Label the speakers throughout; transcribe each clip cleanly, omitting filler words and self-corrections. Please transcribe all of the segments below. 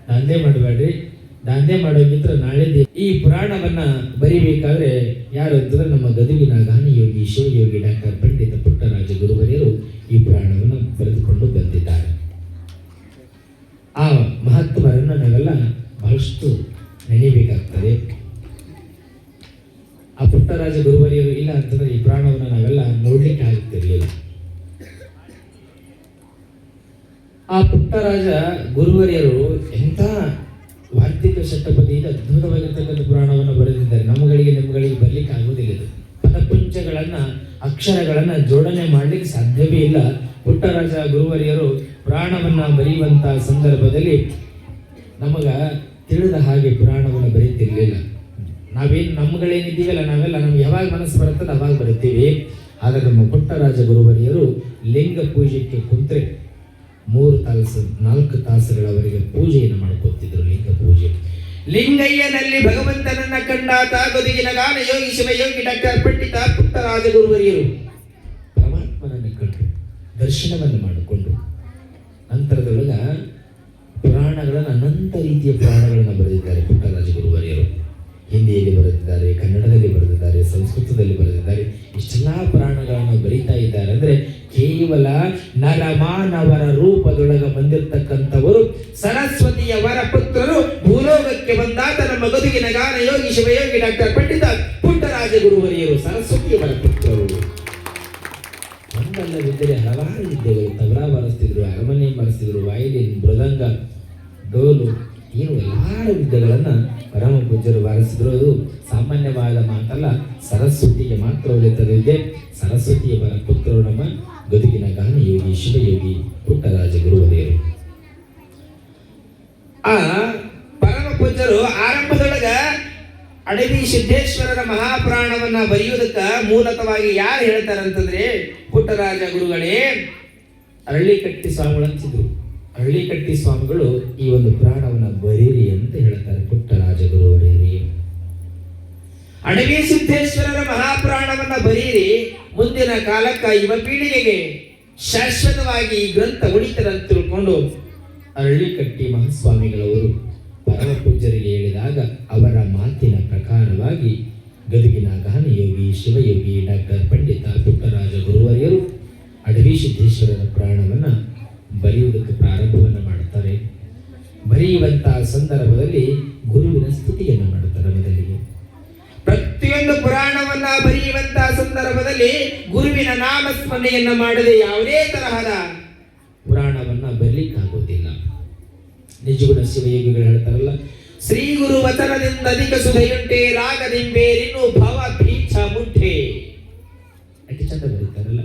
Speaker 1: ದಾಂಧೆ ಮಾಡಬೇಡ್ರಿ. ದಾಂಧೆ ಮಾಡೋಗಿದ್ರೆ ನಾಳೆ ಈ ಪುರಾಣವನ್ನ ಬರಿಬೇಕಾದ್ರೆ ಯಾರು ಅಂತಂದ್ರೆ ನಮ್ಮ ಗದುಗಿನ ಗಾನಯೋಗಿ ಶಿವಯೋಗಿ ಡಾಕ್ಟರ್ ಪಂಡಿತ ಪುಟ್ಟರಾಜ ಗುರುವರಿಯರು ಈ ಪುರಾಣವನ್ನು ಬರೆದುಕೊಂಡು ಬಂದಿದ್ದಾರೆ. ಆ ಮಹತ್ವರನ್ನು ನಾವೆಲ್ಲ ಬಹಳಷ್ಟು ನೆನೆಯಬೇಕಾಗ್ತದೆ. ಆ ಪುಟ್ಟರಾಜ ಗುರುವರಿಯರು ಇಲ್ಲ ಅಂತಂದ್ರೆ ಈ ಪುರಾಣವನ್ನು ನಾವೆಲ್ಲ ನೋಡ್ಲಿಕ್ಕೆ ಆಗುತ್ತಿರಲಿಲ್ಲ. ಆ ಪುಟ್ಟರಾಜ ಗುರುವರಿಯರು ಎಂಥ ವಾರ್ತಿಕ ಷಟ್ಟಪದಿಯಿಂದ ಅದ್ಭುತವಾಗಿರ್ತಕ್ಕಂಥ ಪುರಾಣವನ್ನು ಬರೆದಿದ್ದಾರೆ. ನಿಮ್ಮಗಳಿಗೆ ಬರ್ಲಿಕ್ಕೆ ಆಗುವುದಿಲ್ಲ. ಇದು ಪದಪುಂಜಗಳನ್ನ ಅಕ್ಷರಗಳನ್ನ ಜೋಡಣೆ ಮಾಡ್ಲಿಕ್ಕೆ ಸಾಧ್ಯವೇ ಇಲ್ಲ. ಪುಟ್ಟರಾಜ ಗುರುವರಿಯರು ಪುರಾಣವನ್ನ ಬರೆಯುವಂತ ಸಂದರ್ಭದಲ್ಲಿ ನಮಗ ತಿಳಿದ ಹಾಗೆ ಪುರಾಣವನ್ನು ಬರೀತಿರ್ಲಿಲ್ಲ. ನಮ್ಗಳೇನಿದ್ದೀವಲ್ಲ ನಾವೆಲ್ಲ ನಮ್ಗೆ ಯಾವಾಗ ಮನಸ್ಸು ಬರುತ್ತದೆ ಅವಾಗ ಬರುತ್ತೀವಿ. ಆದರೆ ನಮ್ಮ ಪುಟ್ಟರಾಜ ಗುರುವರಿಯರು ಲಿಂಗ ಪೂಜೆಗೆ ಕುಂತ್ರೆ 3-4 ತಾಸುಗಳವರೆಗೆ ಪೂಜೆಯನ್ನು ಮಾಡ್ಕೊತಿದ್ರು. ಲಿಂಗ ಪೂಜೆ. ಲಿಂಗಯ್ಯನಲ್ಲಿ ಭಗವಂತನನ್ನ ಕಂಡಾತ ಗದುಗಿನ ಗಾನ ಯೋಗಿ ಶಿವಯೋಗಿ ಡಾಕ್ಟರ್ ಪಂಡಿತ ಪುಟ್ಟರಾಜ ಗುರುವರಿಯರು ಪರಮಾತ್ಮನನ್ನು ಕಂಡು ದರ್ಶನವನ್ನು ಮಾಡಿಕೊಂಡು ನಂತರದೊಳಗ ಪುರಾಣಗಳನ್ನು ಅನಂತ ರೀತಿಯ ಪುರಾಣಗಳನ್ನು ಬರೆದಿದ್ದಾರೆ ಪುಟ್ಟರಾಜ ಗುರುವರಿಯರು. ಹಿಂದಿಯಲ್ಲಿ ಬರೆದಿದ್ದಾರೆ, ಕನ್ನಡದಲ್ಲಿ ಬರೆದಿದ್ದಾರೆ, ಸಂಸ್ಕೃತದಲ್ಲಿ ಬರೆದಿದ್ದಾರೆ. ಇಷ್ಟೆಲ್ಲ ಪುರಾಣಗಳನ್ನು ಬರೀತಾ ಇದ್ದಾರೆ ಅಂದ್ರೆ ಕೇವಲ ನರಮಾನವರ ರೂಪದೊಳಗ ಬಂದಿರತಕ್ಕಂಥವರು ಸರಸ್ವತಿಯ ವರ ಪುತ್ರರು ಭೂಲೋಕಕ್ಕೆ ಬಂದಾತ ನಮ್ಮ ಗದುಗಿನ ಗಾನ ಯೋಗಿ ಶಿವಯೋಗಿ ಡಾಕ್ಟರ್ ಪಂಡಿತ ಪುಟ್ಟರಾಜ ಗುರುವರಿಯರು ಸರಸ್ವತಿಯ ವರ ಪುತ್ರರು. ಒಂದಲ್ಲದಿದ್ದರೆ ಹಲವಾರು ವಿದ್ಯೆಗಳು. ತಬಲ ಬಾರಿಸ್ತಿದ್ರು, ಅರಮನೆ ಬಾರಿಸ್ತಿದ್ರು, ವಯಲಿನ್, ಮೃದಂಗ, ಡೋಲು, ಏನು ಹಲವಾರು ವಿದ್ಯೆಗಳನ್ನ ಪರಮ ಪೂಜ್ಯರು ಬಾರಿಸಿದ್ರು. ಅದು ಸಾಮಾನ್ಯವಾದ ಮಾತಲ್ಲ, ಸರಸ್ವತಿಗೆ ಮಾತ್ರ ಒಲಿತದ ವಿದ್ಯೆ. ಸರಸ್ವತಿಯ ವರ ಪುತ್ರರು ನಮ್ಮ ಗದುಗಿನ ಗಾನ ಯೋಗಿ ಶಿವಯೋಗಿ ಪುಟ್ಟರಾಜ ಗುರುವರಿಯರು. ಆ ಪರಮ ಪೂಜ್ಯರು ಆರಂಭದೊಳಗ ಅಡವಿ ಸಿದ್ದೇಶ್ವರರ ಮಹಾಪುರಾಣವನ್ನ ಬರೆಯುವುದಕ್ಕ ಮೂಲತವಾಗಿ ಯಾರು ಹೇಳ್ತಾರಂತಂದ್ರೆ ಪುಟ್ಟರಾಜ ಗುರುಗಳೇ ಅರಳಿಕಟ್ಟಿ ಸ್ವಾಮಿಗಳು ಅಂತಿದ್ರು. ಅರಳಿಕಟ್ಟಿ ಸ್ವಾಮಿಗಳು ಈ ಒಂದು ಪುರಾಣವನ್ನ ಬರೀರಿ ಅಂತ ಹೇಳ್ತಾರೆ ಪುಟ್ಟರಾಜ ಗುರುವರಿಯರಿಗೆ. ಅಡವಿ ಸಿದ್ದೇಶ್ವರರ ಮಹಾಪುರಾಣವನ್ನ ಬರೀರಿ, ಮುಂದಿನ ಕಾಲಕ್ಕ ಯುವ ಪೀಳಿಗೆಗೆ ಶಾಶ್ವತವಾಗಿ ಈ ಗ್ರಂಥ ಉಳಿತದಂತ ತಿಳ್ಕೊಂಡು ಅರಳಿಕಟ್ಟಿ ಮಹಾಸ್ವಾಮಿಗಳವರು ಪರಮ ಪೂಜ್ಯರಿಗೆ ಹೇಳಿದಾಗ ಅವರ ಮಾತಿನ ಪ್ರಕಾರವಾಗಿ ಗದುಗಿನ ಗಾನಯೋಗಿ ಶಿವಯೋಗಿ ಡಾಕ್ಟರ್ ಪಂಡಿತ ಪುಟ್ಟರಾಜ ಗುರುವರಿಯರು ಅಡವಿ ಸಿದ್ದೇಶ್ವರರ ಪುರಾಣವನ್ನ ಬರೆಯುವುದಕ್ಕೆ ಪ್ರಾರಂಭವನ್ನು ಮಾಡುತ್ತಾರೆ. ಬರೆಯುವಂತಹ ಸಂದರ್ಭದಲ್ಲಿ ಗುರುವಿನ ಸ್ತುತಿಯನ್ನು ಮಾಡುತ್ತಾರೆ. ಮೊದಲಿಗೆ ಪ್ರತಿಯೊಂದು ಪುರಾಣವನ್ನ ಬರೆಯುವಂತಹ ಸಂದರ್ಭದಲ್ಲಿ ಗುರುವಿನ ನಾಮಸ್ಮರಣೆಯನ್ನ ಮಾಡದೆ ಯಾವುದೇ ತರಹದ ಪುರಾಣವನ್ನ ಬರಲಿಕ್ಕಾಗುವುದಿಲ್ಲ. ನಿಜಗುಣ ಶಿವಯೋಗಿಗಳು ಹೇಳ್ತಾರಲ್ಲ, ಶ್ರೀ ಗುರು ವಚನದಿಂದ ಅಧಿಕ ಸುಧೆಯುಂಟೆ ರಾಗದಿಂಬೇರಿನ್ನು ಭವ ಭೀಚ ಮುಠೆ. ಅತಿ ಚಂದ ಬರೀತಾರಲ್ಲ.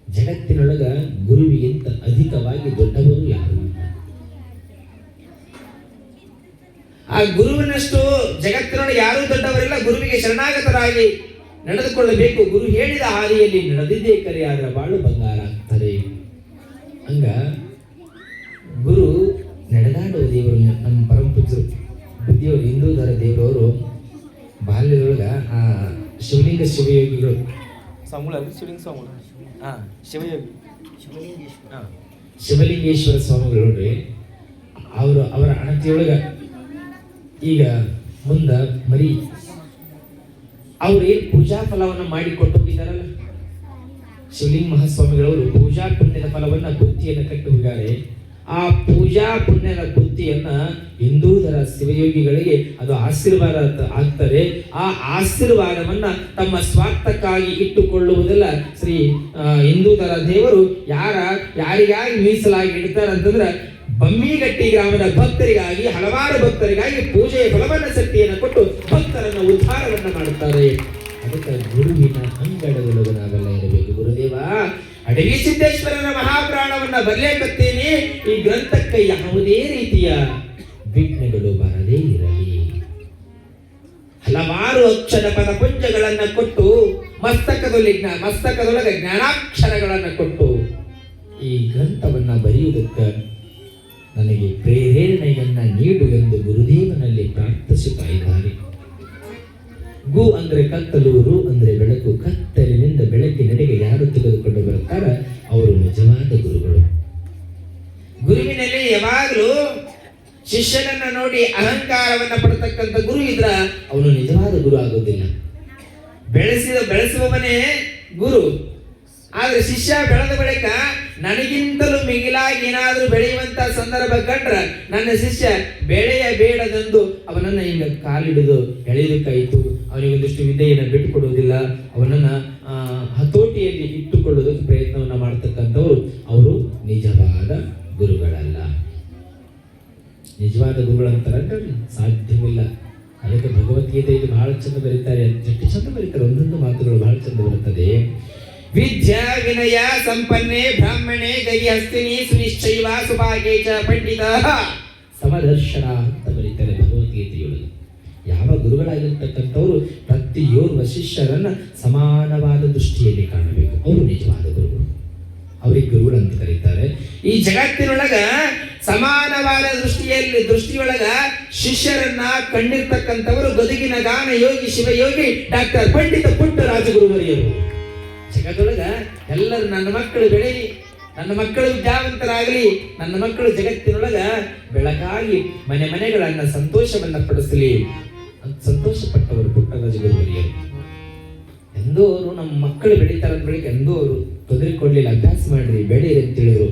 Speaker 1: ಜಗತ್ತಿನೊಳಗ ಗುರುವಿಗಿಂತ ಅಧಿಕವಾಗಿ ದೊಡ್ಡವರು ಯಾರು ಇಲ್ಲ. ಆ ಗುರುವಿನಷ್ಟು ಜಗತ್ತಿನೊಳಗೆ ಯಾರೂ ದೊಡ್ಡವರಿಲ್ಲ. ಗುರುವಿಗೆ ಶರಣಾಗತರಾಗಿ ನಡೆದುಕೊಳ್ಳಬೇಕು. ಗುರು ಹೇಳಿದ ಹಾದಿಯಲ್ಲಿ ನಡೆದಿದ್ದೇ ಕರೆ ಆದ್ರೆ ಬಾಳು ಬಂಗಾರ ಆಗ್ತದೆ. ಹಂಗ ಗುರು ನಡೆದಾಡುವ ದೇವರು ನಮ್ಮ ಪರಮ ಪೂಜ್ಯರು ಬುದ್ಧಿಯವರು ಹಿಂದೂ ದೇವರವರು ಬಾಲ್ಯದೊಳಗ ಆ ಶಿವಲಿಂಗ ಶಿವಯೋಗಿಗಳು ಶಿವಲಿಂಗೇಶ್ವರ ಸ್ವಾಮಿಗಳು ನೋಡ್ರಿ, ಅವರ ಅಣತಿಯೊಳಗ ಈಗ ಮುಂದ ಮರಿ ಅವ್ರು ಏನ್ ಪೂಜಾ ಫಲವನ್ನ ಮಾಡಿ ಕೊಟ್ಟೋಗಿದ್ದಾರಲ್ಲ, ಶಿವಲಿಂಗ ಮಹಾಸ್ವಾಮಿಗಳವರು ಪೂಜಾ ಪುಣ್ಯದ ಫಲವನ್ನ ಬುತ್ತಿಯನ್ನು ಕಟ್ಟಿ ಹೋಗ್ಯಾರೆ. ಆ ಪೂಜಾ ಪುಣ್ಯದ ಬುತ್ತಿಯನ್ನ ಹಿಂದೂಧರ ಶಿವಯೋಗಿಗಳಿಗೆ ಅದು ಆಶೀರ್ವಾದ ಆಗ್ತದೆ. ಆ ಆಶೀರ್ವಾದವನ್ನ ತಮ್ಮ ಸ್ವಾರ್ಥಕ್ಕಾಗಿ ಇಟ್ಟುಕೊಳ್ಳುವುದಿಲ್ಲ. ಶ್ರೀ ಹಿಂದೂಧರ ದೇವರು ಯಾರಿಗಾಗಿ ಮೀಸಲಾಗಿ ಇಡ್ತಾರೆ ಅಂತಂದ್ರೆ ಬಮ್ಮಿಗಟ್ಟಿ ಗ್ರಾಮದ ಭಕ್ತರಿಗಾಗಿ, ಹಲವಾರು ಭಕ್ತರಿಗಾಗಿ ಪೂಜೆಯ ಫಲವನ್ನ ಶಕ್ತಿಯನ್ನು ಕೊಟ್ಟು ಭಕ್ತರನ್ನ ಉದ್ಧಾರವನ್ನ ಮಾಡುತ್ತಾರೆ. ಅದಕ್ಕೆ ಗುರುವಿನ ಅಂಗಡದೊಳಗೆ ನಾವೆಲ್ಲ ಇರಬೇಕು. ಗುರುದೇವ, ಅಡವಿ ಸಿದ್ದೇಶ್ವರನ ಮಹಾಪುರಾಣವನ್ನ ಬರಲೇಕತ್ತೇನೆ. ಈ ಗ್ರಂಥಕ್ಕೆ ಯಾವುದೇ ರೀತಿಯ ವಿಘ್ನಗಳು ಬರದೇ ಇರಲಿ. ಹಲವಾರು ಅಕ್ಷರ ಪದಪುಂಜಗಳನ್ನ ಕೊಟ್ಟು ಮಸ್ತಕದೊಳಗೆ ಜ್ಞಾನಾಕ್ಷರಗಳನ್ನ ಕೊಟ್ಟು ಈ ಗ್ರಂಥವನ್ನ ಬರೆಯುವುದಕ್ಕೆ ನನಗೆ ಪ್ರೇರಣೆಯನ್ನ ನೀಡು ಎಂದು ಗುರುದೇವನಲ್ಲಿ ಪ್ರಾರ್ಥಿಸುತ್ತಾ ಇದ್ದಾರೆ. ಗು ಅಂದ್ರೆ ಕತ್ತಲು, ರು ಅಂದ್ರೆ ಬೆಳಕು. ಕತ್ತಲಿನಿಂದ ಬೆಳಕಿನೆಡೆಗೆ ಯಾರು ತೆಗೆದುಕೊಂಡು ಬರುತ್ತಾರ ಅವರು ನಿಜವಾದ ಗುರುಗಳು. ಗುರುವಿನಲ್ಲಿ ಯಾವಾಗಲೂ ಶಿಷ್ಯನನ್ನ ನೋಡಿ ಅಹಂಕಾರವನ್ನ ಪಡ್ತಕ್ಕಂಥ ಗುರು ಇದ್ರ ಅವನು ನಿಜವಾದ ಗುರು ಆಗೋದಿಲ್ಲ. ಬೆಳೆಸುವವನೇ ಗುರು. ಆದ್ರೆ ಶಿಷ್ಯ ಬೆಳೆದ ಬಳಿಕ ನನಗಿಂತಲೂ ಮಿಗಿಲಾಗಿ ಏನಾದ್ರೂ ಬೆಳೆಯುವಂತ ಸಂದರ್ಭ ಕಂಡ್ರ ನನ್ನ ಶಿಷ್ಯ ಬೆಳೆಯ ಬೇಡದಂದು ಅವನನ್ನ ಹಿಂಗ ಕಾಲಿಡಿದು ಎಳೆಯಲಿಕ್ಕಾಯಿತು. ಅವನಿಗೆ ಒಂದಿಷ್ಟು ವಿದ್ಯೆಯನ್ನು ಬಿಟ್ಟುಕೊಡುವುದಿಲ್ಲ. ಅವನನ್ನ ಹತೋಟಿಯಲ್ಲಿ ಇಟ್ಟುಕೊಳ್ಳೋದಕ್ಕೆ ಪ್ರಯತ್ನವನ್ನ ಮಾಡ್ತಕ್ಕಂಥವ್ರು ಅವರು ನಿಜವಾದ ಗುರುಗಳಲ್ಲ. ನಿಜವಾದ ಗುರುಗಳಂತಾರ ಸಾಧ್ಯವಿಲ್ಲ. ಅದಕ್ಕೆ ಭಗವದ್ಗೀತೆ ಇದು ಬಹಳ ಚಂದ ಬರೀತಾರೆ, ಎಷ್ಟು ಚಂದ ಬರೀತಾರೆ, ಒಂದೊಂದು ಮಾತುಗಳು ಬಹಳ ಚಂದ ಬರುತ್ತದೆ. ವಿದ್ಯಾ ವಿನಯ ಸಂಪನ್ನೆ ಬ್ರಾಹ್ಮಣೆ ಗರಿಹಸ್ತಿನಿ ಸುನಿಶ್ಚೈವ ಸುಭಾಗೇ ಚ ಪಂಡಿತ ಸಮದರ್ಶನ ಅಂತ ಬರೀತಾರೆ ಭಗವದ್ಗೀತೆಯೊಳಗೆ. ಯಾವ ಗುರುಗಳಾಗಿರ್ತಕ್ಕಂಥವ್ರು ಪ್ರತಿಯೋರ್ವ ಶಿಷ್ಯರನ್ನ ಸಮಾನವಾದ ದೃಷ್ಟಿಯಲ್ಲಿ ಕಾಣಬೇಕು. ಅವರು ನಿಜವಾದ ಗುರುಗಳು, ಅವರಿಗೆ ಗುರುಗಳು ಅಂತ ಕರೀತಾರೆ. ಈ ಜಗತ್ತಿನೊಳಗ ಸಮಾನವಾದ ದೃಷ್ಟಿಯೊಳಗ ಶಿಷ್ಯರನ್ನ ಕಂಡಿರ್ತಕ್ಕಂಥವರು ಗದುಗಿನ ಗಾನ ಯೋಗಿ ಶಿವಯೋಗಿ ಡಾಕ್ಟರ್ ಪಂಡಿತ ಪುಟ್ಟರಾಜಗುರುವರಿಯರು. ಜಗತ್ತೊಳಗ ಎಲ್ಲರೂ ನನ್ನ ಮಕ್ಕಳು ಬೆಳೆಯಲಿ, ನನ್ನ ಮಕ್ಕಳು ವಿದ್ಯಾವಂತರಾಗಲಿ, ನನ್ನ ಮಕ್ಕಳು ಜಗತ್ತಿನೊಳಗ ಬೆಳಕಾಗಿ ಮನೆ ಮನೆಗಳನ್ನ ಸಂತೋಷವನ್ನ ಪಡಿಸಲಿ ಸಂತೋಷ ಪಟ್ಟವರು ಪುಟ್ಟರಾಜಗುರುವರಿಯರು. ಎಂದೂ ಅವರು ನಮ್ಮ ಮಕ್ಕಳು ಬೆಳೀತಾರ ಬಳಿಕ ಎಂದೂ ಅವರು ತೊಂದರೆ ಕೊಡ್ಲಿಲ್ಲ. ಅಭ್ಯಾಸ ಮಾಡ್ರಿ ಬೆಳೀರಿ ಅಂತ ಹೇಳಿದ್ರು.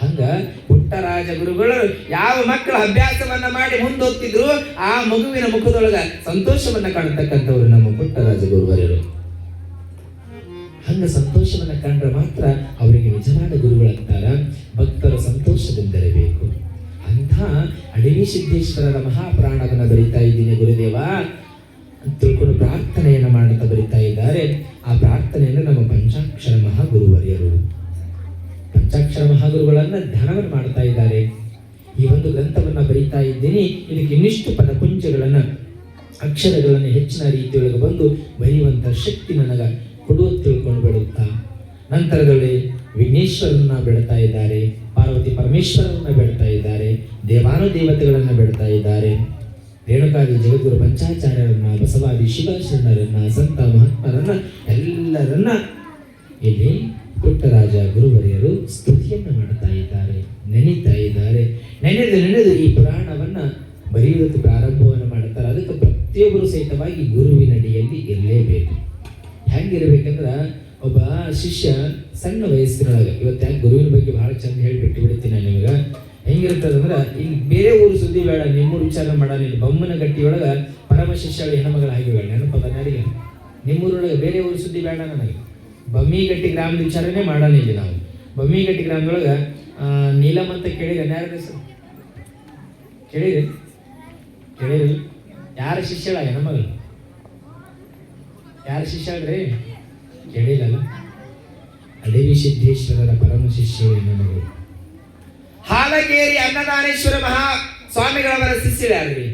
Speaker 1: ಹಂಗ ಪುಟ್ಟರಾಜ ಗುರುಗಳು ಯಾವ ಮಕ್ಕಳ ಅಭ್ಯಾಸವನ್ನ ಮಾಡಿ ಮುಂದೋಗ್ತಿದ್ರು ಆ ಮಗುವಿನ ಮುಖದೊಳಗ ಸಂತೋಷವನ್ನ ಕಾಣತಕ್ಕಂಥವ್ರು ನಮ್ಮ ಪುಟ್ಟರಾಜ ಗುರುವರಿಯರು. ಹಂಗ ಸಂತೋಷವನ್ನ ಕಂಡ್ರೆ ಮಾತ್ರ ಅವರಿಗೆ ನಿಜವಾದ ಗುರುಗಳಂತಾರ. ಭಕ್ತರು ಸಂತೋಷದಿಂದಿರಬೇಕು. ಅಂಥ ಅಡವಿ ಸಿದ್ದೇಶ್ವರರ ಮಹಾಪ್ರಾಣವನ್ನ ಬರಿತಾ ಇದ್ದೀನಿ ಗುರುದೇವ ಅಂತ ತಿಳ್ಕೊಂಡು ಪ್ರಾರ್ಥನೆಯನ್ನ ಮಾಡುತ್ತಾ ಬರಿತಾ ಇದ್ದಾರೆ. ಆ ಪ್ರಾರ್ಥನೆಯನ್ನು ನಮ್ಮ ಪಂಚಾಕ್ಷರ ಮಹಾಗುರುವರಿಯರು, ಪಂಚಾಕ್ಷರ ಮಹಾಗುರುಗಳನ್ನ ಧ್ಯಾನವನ್ನು ಮಾಡ್ತಾ ಇದ್ದಾರೆ. ಈ ಒಂದು ಗ್ರಂಥವನ್ನ ಬರಿತಾ ಇದ್ದೀನಿ. ಇದಕ್ಕೆ ಇನ್ನಿಷ್ಟು ಪದಪುಂಜಗಳನ್ನ ಅಕ್ಷರಗಳನ್ನು ಹೆಚ್ಚಿನ ರೀತಿಯೊಳಗೆ ಬಂದು ಬರೆಯುವಂತ ಶಕ್ತಿ ನನಗ ಕೊಡುವ ತಿಳ್ಕೊಂಡು ಬಿಡುತ್ತಾ ನಂತರದಲ್ಲಿ ವಿಘ್ನೇಶ್ವರನ್ನ ಬೆಳ್ತಾ ಇದ್ದಾರೆ, ಪಾರ್ವತಿ ಪರಮೇಶ್ವರನ್ನ ಬೆಳ್ತಾ ಇದ್ದಾರೆ, ದೇವಾನುದೇವತೆಗಳನ್ನ ಬೆಳ್ತಾ ಇದ್ದಾರೆ, ರೇಣುಕಾದಿ ಜಗದ್ಗುರು ಪಂಚಾಚಾರ್ಯರನ್ನ, ಬಸವಾದಿ ಶಿವಶರಣರನ್ನ, ಸಂತ ಮಹಾತ್ಮರನ್ನ ಎಲ್ಲರನ್ನ ಇಲ್ಲಿ ಪುಟ್ಟರಾಜ ಗುರುವರಿಯರು ಸ್ತುತಿಯನ್ನು ಮಾಡ್ತಾ ಇದ್ದಾರೆ, ನೆನೀತಾ ಇದ್ದಾರೆ. ನೆನೆದು ಈ ಪುರಾಣವನ್ನ ಬರೆಯುವುದಕ್ಕೆ ಪ್ರಾರಂಭವನ್ನು ಮಾಡ್ತಾರೆ. ಅದಕ್ಕೆ ಪ್ರತಿಯೊಬ್ಬರು ಸಹಿತವಾಗಿ ಗುರುವಿನಡಿಯಲ್ಲಿ ಇರಲೇಬೇಕು. ಹೆಂಗಿರ್ಬೇಕಂದ್ರ ಒಬ್ಬ ಶಿಷ್ಯ ಸಣ್ಣ ವಯಸ್ಸಿನೊಳಗೆ, ಇವತ್ತು ಯಾಕೆ ಗುರುವಿನ ಬಗ್ಗೆ ಬಹಳ ಚಂದ ಹೇಳಿಬಿಟ್ಟು ಬಿಡ್ತೀನಿ ನಾನು ನಿಮಗೆ. ಹೆಂಗಿರ್ತದಂದ್ರ ಇಲ್ಲಿ ಬೇರೆ ಊರು ಸುದ್ದಿ ಬೇಡ, ನಿಮ್ಮೂರು ವಿಚಾರ ಮಾಡ. ಬೊಮ್ಮನ ಗಟ್ಟಿಯೊಳಗ ಪರಮ ಶಿಷ್ಯಳು ಹೆಣ್ಮಗಳು ಆಗಿಬೇಡ, ನೆನಪದ ಯಾರಿಗೆ? ನಿಮ್ಮೂರೊಳಗೆ ಬೇರೆ ಊರು ಸುದ್ದಿ ಬೇಡ ನನಗೆ. ಬಮ್ಮಿಗಟ್ಟಿ ಗ್ರಾಮದ ವಿಚಾರನೇ ಮಾಡೋಣ ಇಲ್ಲಿ ನಾವು. ಬಮ್ಮಿಗಟ್ಟಿ ಗ್ರಾಮದೊಳಗ ನೀಲಮ್ ಅಂತ ಕೇಳಿದ್ರೆ ಯಾರ ಹೆಸರು ಕೇಳಿರಿ? ಯಾರ ಶಿಷ್ಯಳ ಹೆಣ್ಮಗಳು? ಯಾರ ಶಿಷ್ಯಳ್ರಿ? ಕೇಳಿಲ್ಲಲ್ಲ. ಅಡವಿ ಸಿದ್ದೇಶ್ವರರ ಪರಮ ಶಿಷ್ಯಳು ಹೆಣ್ಣುಮಗಳು. ಹಾಲಕೇರಿ ಅನ್ನದಾನೇಶ್ವರ ಮಹಾ ಸ್ವಾಮಿಗಳವರ ಶಿಷ್ಯರು ಯಾರ್ರಿ?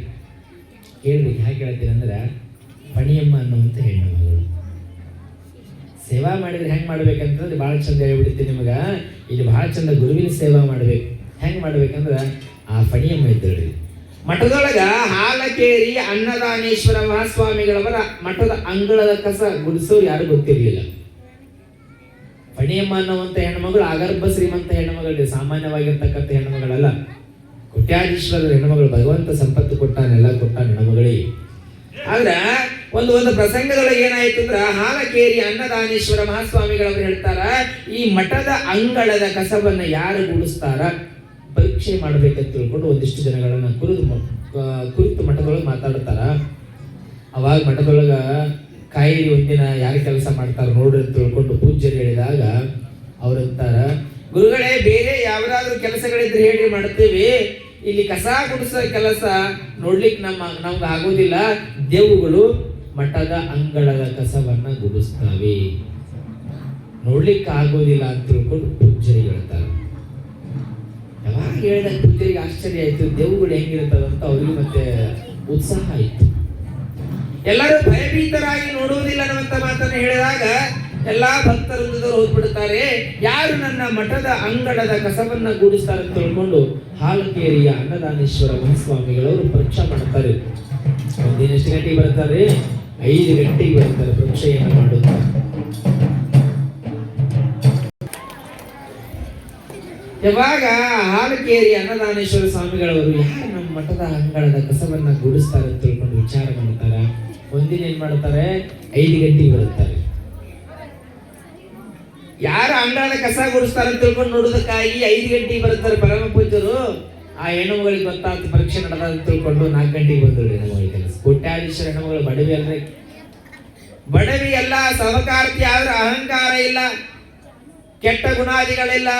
Speaker 1: ಕೇಳ್ಬೇಕು. ಹೇಗೆ ಹೇಳ್ತೀನಿ ಅಂದ್ರೆ ಪಣಿಯಮ್ಮ ಅನ್ನುವಂಥ ಹೆಣ್ಣು ಮಗಳು. ಸೇವಾ ಮಾಡಿದ್ರೆ ಹೆಂಗೆ ಮಾಡ್ಬೇಕಂತಂದ್ರೆ ಭಾಳ ಚಂದ ಹೇಳ್ಬಿಡ್ತೀನಿ ನಿಮಗ. ಇಲ್ಲಿ ಭಾಳ ಚಂದ ಗುರುವಿನ ಸೇವಾ ಮಾಡ್ಬೇಕು. ಹೆಂಗೆ ಮಾಡ್ಬೇಕಂದ್ರೆ ಆ ಪಣಿಯಮ್ಮ ಇದ್ದಳ್ರಿ ಮಠದೊಳಗ ಹಾಲಕೇರಿ ಅನ್ನದಾನೇಶ್ವರ ಮಹಾಸ್ವಾಮಿಗಳವರ ಮಠದ ಅಂಗಳದ ಕಸ ಗುಡಿಸೋರು ಯಾರು ಗೊತ್ತಿರಲಿಲ್ಲ. ಪಣಿಯಮ್ಮ ಅನ್ನುವಂಥ ಹೆಣ್ಮಗಳು ಅಗರ್ಭ ಶ್ರೀಮಂತ ಹೆಣ್ಮಗಳು, ಸಾಮಾನ್ಯವಾಗಿರ್ತಕ್ಕಂಥ ಹೆಣ್ಮಗಳಲ್ಲ. ಕೋಟ್ಯಾಧೀಶ್ವರರ ಹೆಣ್ಮಗಳು. ಭಗವಂತ ಸಂಪತ್ತು ಕೊಟ್ಟಾನೆಲ್ಲ ಕೊಟ್ಟಾನ ಹೆಣ್ಮಗಳಿಗೆ. ಆದ್ರ ಒಂದು ಪ್ರಸಂಗದೊಳಗೆ ಏನಾಯ್ತು ಅಂದ್ರ ಹಾಲಕೇರಿ ಅನ್ನದಾನೇಶ್ವರ ಮಹಾಸ್ವಾಮಿಗಳವರು ಹೇಳ್ತಾರ, ಈ ಮಠದ ಅಂಗಳದ ಕಸವನ್ನ ಯಾರು ಗುಡಿಸ್ತಾರ ಪರೀಕ್ಷೆ ಮಾಡ್ಬೇಕಂತ ತಿಳ್ಕೊಂಡು ಒಂದಿಷ್ಟು ಜನಗಳನ್ನ ಕುರಿತು ಮಠದೊಳಗೆ ಮಾತಾಡ್ತಾರ. ಅವಾಗ ಮಠದೊಳಗ ಕಾಯಿರಿ ಒಂದಿನ ಯಾರು ಕೆಲಸ ಮಾಡ್ತಾರ ನೋಡ್ರಿ ಅಂತ ತಿಳ್ಕೊಂಡು ಪೂಜ್ಯರು ಹೇಳಿದಾಗ ಅವ್ರಂತಾರ, ಗುರುಗಳೇ ಬೇರೆ ಯಾವ್ದಾದ್ರು ಕೆಲಸಗಳಿದ್ರೆ ಹೇಳಿ ಮಾಡ್ತೇವೆ, ಇಲ್ಲಿ ಕಸ ಗುಡಿಸೋ ಕೆಲಸ ನೋಡ್ಲಿಕ್ಕೆ ನಮ್ಗೆ ಆಗೋದಿಲ್ಲ. ದೇವುಗಳು ಮಠದ ಅಂಗಳದ ಕಸವನ್ನ ಗುಡಿಸ್ತಾವೆ, ನೋಡ್ಲಿಕ್ಕೆ ಆಗೋದಿಲ್ಲ ಅಂತ ತಿಳ್ಕೊಂಡು ಪೂಜ್ಯರಿಗೆ ಹೇಳ್ತಾರೆ. ಯಾವಾಗ ಹೇಳಿದಾಗ ಪೂಜ್ಯರಿಗೆ ಆಶ್ಚರ್ಯ ಆಯ್ತು, ದೇವುಗಳು ಹೆಂಗಿರ್ತದಂತ ಅವ್ರಿಗೆ ಮತ್ತೆ ಉತ್ಸಾಹ ಆಯ್ತು. ಎಲ್ಲರೂ ಭಯಭೀತರಾಗಿ ನೋಡುವುದಿಲ್ಲ ಅನ್ನುವಂತ ಮಾತನ್ನು ಹೇಳಿದಾಗ ಎಲ್ಲಾ ಭಕ್ತರು ಹೋಗ್ಬಿಡ್ತಾರೆ. ಯಾರು ನನ್ನ ಮಠದ ಅಂಗಳದ ಕಸವನ್ನ ಗೂಡಿಸ್ತಾರೆ ಅಂತ ತಿಳ್ಕೊಂಡು ಹಾಲಕೇರಿಯ ಅನ್ನದಾನೇಶ್ವರ ಮಹಾಸ್ವಾಮಿಗಳವರು ಪರೀಕ್ಷೆ ಮಾಡ್ತಾರೆ. ಒಂದಿನ ಎಷ್ಟು ಗಂಟೆಗೆ ಬರ್ತಾರೆ? 5 ಗಂಟೆಗೆ ಬರ್ತಾರೆ ಪರೀಕ್ಷೆಯನ್ನು ಮಾಡುತ್ತಾರೆ. ಯಾವಾಗ ಹಾಲಕೇರಿ ಅನ್ನದಾನೇಶ್ವರ ಸ್ವಾಮಿಗಳವರು ಯಾರು ನಮ್ಮ ಮಠದ ಅಂಗಳದ ಕಸವನ್ನ ಗುಡಿಸ್ತಾರೆ ಅಂತ ತಿಳ್ಕೊಂಡು ವಿಚಾರ ಮಾಡ್ತಾರ. ಒಂದಿನ ಏನ್ ಮಾಡ್ತಾರೆ, 5 ಗಂಟೆಗೆ ಬರುತ್ತಾರೆ. ಯಾರು ಅಂಗಳದ ಕಸ ಗುಡಿಸ್ತಾರೆ ಅಂತ ತಿಳ್ಕೊಂಡು ನೋಡೋದಕ್ಕಾಗಿ 5 ಗಂಟೆಗೆ ಬರುತ್ತಾರೆ ಪರಮ ಪೂಜ್ಯರು. ಆ ಹೆಣ್ಣುಗಳಿಗೆ ಗೊತ್ತಾಗ್ತು ಪರೀಕ್ಷೆ ನಡೆದ ಅಂತ ತಿಳ್ಕೊಂಡು 4 ಗಂಟೆಗೆ ಬಂದ್ರು ಹೆಣ್ಣುಗಳಿಗೆ ಕೆಲಸ. ಕೋಟ್ಯಾಧೀಶ್ವರ ಹೆಣ್ಣುಗಳು ಬಡವಿ ಅಲ್ರಿ, ಬಡವಿ ಎಲ್ಲ, ಸಹಕಾರ್ತಿ ಆದ್ರೆ ಅಹಂಕಾರ ಇಲ್ಲ, ಕೆಟ್ಟ ಗುಣಾದಿಗಳಿಲ್ಲ,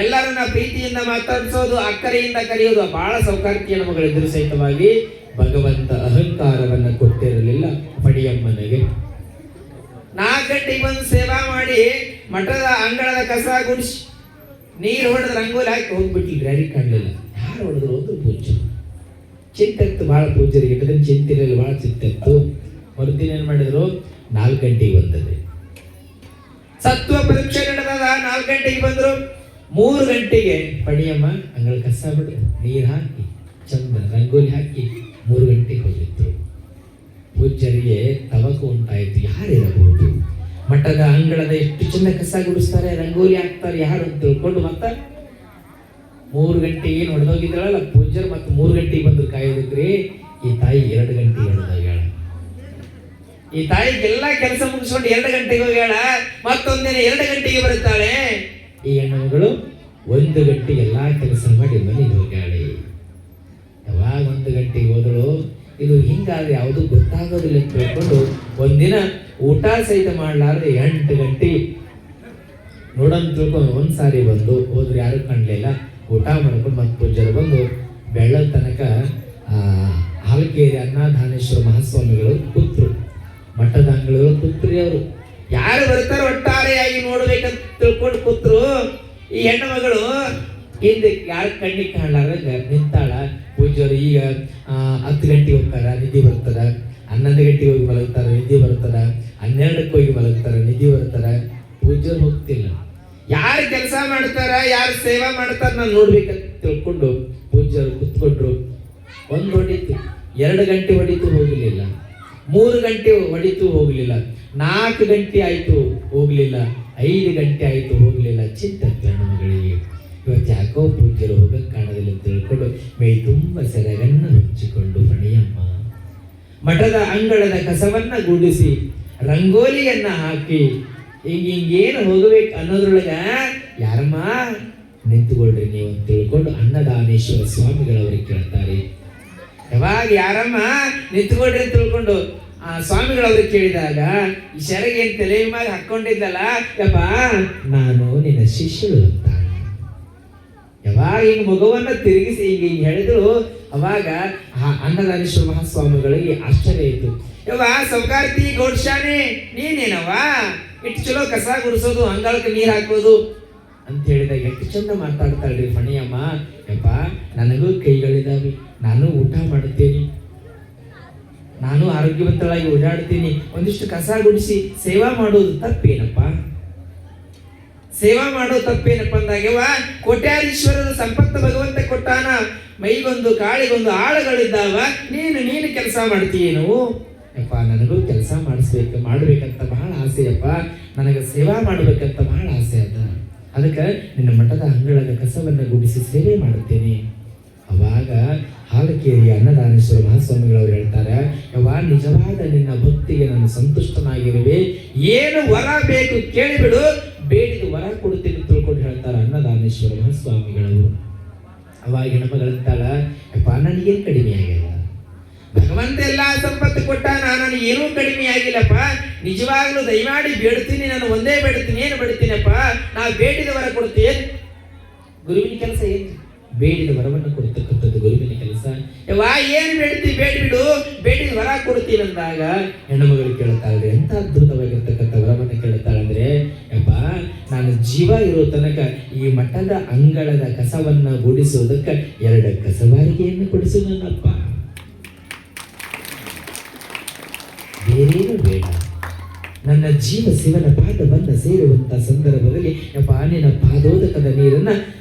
Speaker 1: ಎಲ್ಲರನ್ನ ಪ್ರೀತಿಯಿಂದ ಮಾತಾಡಿಸೋದು, ಅಕ್ಕರೆಯಿಂದ ಕರೆಯೋದು, ಬಹಳ ಸೌಕಾರ್ತಿ ಹೆಣ್ಣುಮಗಳಿದ್ರು ಸಹಿತವಾಗಿ ಭಗವಂತ ಅಹಂಕಾರವನ್ನ ಕೊಟ್ಟಿರಲಿಲ್ಲ ಪಡಿಯಮ್ಮನಿಗೆ. 4 ಗಂಟೆಗೆ ಬಂದು ಸೇವಾ ಮಾಡಿ ಮಠದ ಅಂಗಳದ ಕಸ ಗುಡಿಸಿ ನೀರು ಹೊಡೆದು ರಂಗೋಲಿ ಹಾಕಿ ಹೋಗ್ಬಿಟ್ಟಿದ್ರು. ಯಾರಿಗೆ ಕಾಣಲಿಲ್ಲ. ಯಾರು ಹೊಡೆದ್ರು ಒಂದು ಪೂಜ್ಯ ಚಿಂತೆತ್ತು, ಬಹಳ ಪೂಜ್ಯರಿಗೆ ಇದನ್ನು ಚಿಂತಿರಲಿಲ್ಲ, ಬಹಳ ಚಿಂತೆತ್ತು. ಮರುದಿನ ಏನ್ ಮಾಡಿದ್ರು, 4 ಗಂಟೆಗೆ ಬಂದದೆ. ಸತ್ವ ಪರೀಕ್ಷೆ ನಡೆದಾಗ 4 ಗಂಟೆಗೆ ಬಂದ್ರು. 3 ಗಂಟೆಗೆ ಪಡಿಯಮ್ಮ ಅಂಗಳ ಕಸ ಬಿಡು, ನೀರು ಹಾಕಿ ಚಂದ ರಂಗೋಲಿ ಹಾಕಿ 3 ಗಂಟೆಗೆ ಹೋಗಿತ್ತು. ಪೂಜ್ಯರಿಗೆ ತವಕ ಉಂಟಾಯಿತು, ಯಾರಿರಬಹುದು, ಮಠದ ಅಂಗಳದ ಎಷ್ಟು ಚೆಂದ ಕಸ ಗುಡಿಸ್ತಾರೆ, ರಂಗೋಲಿ ಹಾಕ್ತಾರೆ, ಯಾರು ಅಂತ ತಿಳ್ಕೊಂಡು ಮತ್ತ 3 ಗಂಟೆಗೆ ಏನು ಹೊಡೆದೋಗಿದ್ದಾಳಲ್ಲ ಪೂಜ್ಯರು, ಮತ್ತೆ 3 ಗಂಟೆಗೆ ಬಂದ್ರು ಕಾಯೋದಕ್ರಿ. ಈ ತಾಯಿ 2 ಗಂಟೆಗೆ ಹೊಡೆದೋಗ್ಯಾಳ. ಈ ತಾಯಿಗೆಲ್ಲ ಕೆಲಸ ಮುಗಿಸ್ಕೊಂಡು 2 ಗಂಟೆಗೆ ಹೋಗ್ಯಾಳ. ಮತ್ತೊಂದಿನ 2 ಗಂಟೆಗೆ ಬರುತ್ತಾಳೆ. ಈ ಹೆಣ್ಣುಮಗಳು 1 ಗಂಟೆಗೆ ಎಲ್ಲಾ ಕೆಲಸ ಮಾಡಿ ಮನೆಗೆ ಹೋಗ್ಯಾಳೆ. ಯಾವಾಗ 1 ಗಂಟೆಗೆ ಹೋದಳು, ಇದು ಹಿಂಗಾದ್ರೆ ಯಾವುದು ಗೊತ್ತಾಗೋದಿಲ್ಲ ಅಂತ ಹೇಳ್ಕೊಂಡು ಒಂದಿನ ಊಟ ಸಹಿತ ಮಾಡ್ಲಾರ್ದೆ 8 ಗಂಟೆ ನೋಡೋಣ ತಿಳ್ಕೊಂಡು ಒಂದ್ಸಾರಿ ಬಂದು ಹೋದ್ರು, ಯಾರು ಕಾಣಲಿಲ್ಲ. ಊಟ ಮಾಡ್ಕೊಂಡು ಮತ್ತೆ ಪೂಜ್ಯರು ಬಂದು ಬೆಳ್ಳದ ತನಕ ಹಾಲಕೇರಿ ಅನ್ನದಾನೇಶ್ವರ ಮಹಾಸ್ವಾಮಿಗಳು ಕೂತ್ರು, ಮಠದ ಅಂಗಳಗಳು ಕೂತ್ರಿ. ಅವರು ಯಾರು ಬರ್ತಾರೋ ಒಟ್ಟಾರೆಯಾಗಿ ನೋಡ್ಬೇಕಂತ ತಿಳ್ಕೊಂಡು ಕೂತ್ರು. ಈ ಹೆಣ್ಣು ಮಗಳು ಹಿಂದೆ ಯಾರು ಕಣ್ಣಿಗೆ ಕಾಣಲಾರ ನಿಂತಾಳ. ಪೂಜ್ಯರು ಈಗ 10 ಗಂಟೆಗೆ ಹೋಗ್ತಾರ, ನಿಧಿ ಬರ್ತದ, 11 ಗಂಟೆಗೆ ಹೋಗಿ ಮಲಗ್ತಾರ, ನಿಧಿ ಬರ್ತದ, 12ಕ್ಕೆ ಹೋಗಿ ಮಲಗ್ತಾರ, ನಿಧಿ ಬರ್ತದ. ಪೂಜ್ಯರು ಹೋಗ್ತಿಲ್ಲ. ಯಾರು ಕೆಲಸ ಮಾಡ್ತಾರ, ಯಾರು ಸೇವಾ ಮಾಡ್ತಾರ ನಾನು ನೋಡ್ಬೇಕಂತ ತಿಳ್ಕೊಂಡು ಪೂಜ್ಯರು ಕುತ್ಕೊಂಡ್ರು. 1 ಹೊಡಿತು, 2 ಗಂಟೆ ಹೊಡಿತು, ಹೋಗಲಿಲ್ಲ. 3 ಗಂಟೆ ಹೊಡಿತು, ಹೋಗ್ಲಿಲ್ಲ. 4 ಗಂಟೆ ಆಯ್ತು, ಹೋಗ್ಲಿಲ್ಲ. 5 ಗಂಟೆ ಆಯ್ತು, ಹೋಗ್ಲಿಲ್ಲ. ಚಿಂತೆ ಹೆಣ್ಣುಮಗಳಿಗೆ, ಇವತ್ತು ಯಾಕೋ ಪೂಜ್ಯರು ಹೋಗಕ್ಕೆ ಕಾಣೋದಿಲ್ಲ ಅಂತ ತಿಳ್ಕೊಂಡು ಮೈ ತುಂಬ ಸೆರಗನ್ನ ಹಚ್ಚಿಕೊಂಡು ಪಣಿಯಮ್ಮ ಮಠದ ಅಂಗಳದ ಕಸವನ್ನ ಗುಡಿಸಿ ರಂಗೋಲಿಯನ್ನ ಹಾಕಿ ಹಿಂಗೇನು ಹೋಗಬೇಕು ಅನ್ನೋದ್ರೊಳಗ ಯಾರಮ್ಮ ನಿಂತುಕೊಳ್ರಿ ನೀವು ಅಂತ ತಿಳ್ಕೊಂಡು ಅನ್ನದಾನೇಶ್ವರ ಸ್ವಾಮಿಗಳವರಿಗೆ ಕೇಳ್ತಾರೆ. ಯಾವಾಗ ಯಾರಮ್ಮ ನಿಂತುಕೊಳ್ರಿ ಅಂತ ತಿಳ್ಕೊಂಡು ಆ ಸ್ವಾಮಿಗಳವ್ರಿಗೆ ಕೇಳಿದಾಗ ಈ ಸೆರಗೇನು ತಲೆ ಮ್ಯಾಗ ಹಾಕೊಂಡಿದ್ದಲ್ಲ, ಯಪ್ಪ ನಾನು ನಿನ್ನ ಶಿಷ್ಯಳು ಅಂತ. ಯಾವಾಗ ಹಿಂಗ ಮಗುವನ್ನ ತಿರುಗಿಸಿ ಹಿಂಗ ಹೇಳಿದ್ರು, ಅವಾಗ ಅನ್ನದಾನೇಶ್ವರ ಮಹಾಸ್ವಾಮಿಗಳಿಗೆ ಆಶ್ಚರ್ಯ ಆಯ್ತು. ಯವ್ವ ಸೌಕಾರ್ತಿ ಗೌಡ್ಶಾನೆ ನೀನೇನವ್ವ, ಇಟ್ಟು ಚಲೋ ಕಸ ಗುಡಿಸೋದು, ಅಂಗಳಕ್ಕೆ ನೀರು ಹಾಕೋದು ಅಂತ ಹೇಳಿದಾಗ ಎಷ್ಟು ಚಂದ ಮಾತಾಡ್ತಾಳ್ರಿ ಫಣಿಯಮ್ಮ. ಯಪ್ಪ ನನಗೂ ಕೈಗಳಿದಾವೆ, ನಾನು ಊಟ ಮಾಡುತ್ತೇನೆ, ನಾನು ಆರೋಗ್ಯವಂತಳಾಗಿ ಓಡಾಡ್ತೀನಿ, ಒಂದಿಷ್ಟು ಕಸ ಗುಡಿಸಿ ಸೇವಾ ಮಾಡೋದು ತಪ್ಪೇನಪ್ಪ? ಸೇವಾ ಮಾಡೋದು ತಪ್ಪೇನಪ್ಪ ಅಂದಾಗೆವ ಕೋಟ್ಯಾಧೀಶ್ವರರು ಸಂಪತ್ತು ಭಗವಂತ ಕೊಟ್ಟಾನ, ಮೈಗೊಂದು ಕಾಳಿಗೊಂದು ಆಳುಗಳಿದ್ದಾವ, ನೀನು ಕೆಲಸ ಮಾಡ್ತೀಯೇನು? ಯಪ್ಪ ನನಗೂ ಕೆಲಸ ಮಾಡ್ಬೇಕಂತ ಬಹಳ ಆಸೆಯಪ್ಪ, ನನಗೆ ಸೇವಾ ಮಾಡ್ಬೇಕಂತ ಬಹಳ ಆಸೆ ಅದ, ಅದಕ್ಕೆ ನಿನ್ನ ಮಠದ ಅಂಗಳದ ಕಸವನ್ನು ಗುಡಿಸಿ ಸೇವೆ ಮಾಡುತ್ತೇನೆ. ಅವಾಗ ಹಾಲಕೇರಿಯ ಅನ್ನದಾನೇಶ್ವರ ಮಹಾಸ್ವಾಮಿಗಳವರು ಹೇಳ್ತಾರೆ, ಯವ್ವ ನಿಜವಾದ ನಿನ್ನ ಭಕ್ತಿಗೆ ನಾನು ಸಂತುಷ್ಟನಾಗಿರುವೆ, ಏನು ವರ ಬೇಕು ಕೇಳಿಬಿಡು, ಬೇಡಿದ ವರ ಕೊಡುತ್ತೇನೆ ತಿಳ್ಕೊಂಡು ಹೇಳ್ತಾರೆ ಅನ್ನದಾನೇಶ್ವರ ಮಹಾಸ್ವಾಮಿಗಳವರು. ಅವಾಗ ಹೆಣ್ಮಗಳಂತಾಳ, ಯಪ್ಪ ನನಗೇನು ಕಡಿಮೆ ಆಗಿಲ್ಲ, ಭಗವಂತ ಎಲ್ಲಾ ಸಂಪತ್ತು ಕೊಟ್ಟ, ನನಗೆ ಏನೂ ಕಡಿಮೆ ಆಗಿಲ್ಲಪ್ಪ, ನಿಜವಾಗ್ಲೂ ದಯಮಾಡಿ ಬೇಡ್ತೀನಿ, ನಾನು ಒಂದೇ ಬೇಡ್ತೀನಿ, ಏನು ಬೇಡ್ತೀನಪ್ಪ, ನಾವು ಬೇಡಿದ ವರ ಕೊಡ್ತೀನಿ. ಗುರುವಿನ ಕೆಲಸ ಏನು? ಬೇಡಿದ ವರವನ್ನು ಕೊಡ್ತಕ್ಕಂಥದ್ದು ಗುರುವಿನ ಕೆಲಸ. ಯವ್ವ ಏನು ಬೇಡ್ತಿ ಬೇಡ್ಬಿಡು, ಬೇಡಿದ ವರ ಕೊಡ್ತೀನಿ ಅಂದಾಗ ಹೆಣ್ಣುಮಗಳು ಕೇಳ್ತಾಳೆ, ಎಂತ ಅದ್ಭುತವಾಗಿರ್ತಕ್ಕಂಥ ವರವನ್ನು ಕೇಳ್ತಾಳಂದ್ರೆ, ಯಪ್ಪ ನಾನು ಜೀವ ಇರೋ ತನಕ ಈ ಮಠದ ಅಂಗಳದ ಕಸವನ್ನ ಗುಡಿಸೋದಕ್ಕೆ 2 ಕಸಬಾರಿಗೆಯನ್ನು ಕೊಡಿಸು ನನ್ನಪ್ಪ, ಬೇರೇನು ಬೇಡ, ನನ್ನ ಜೀವ ಶಿವನ ಪಾದವನ್ನ ಸೇರುವಂತ ಸಂದರ್ಭದಲ್ಲಿ ಯಪ್ಪ ನಿನ್ನ ಪಾದೋದಕದ ನೀರನ್ನ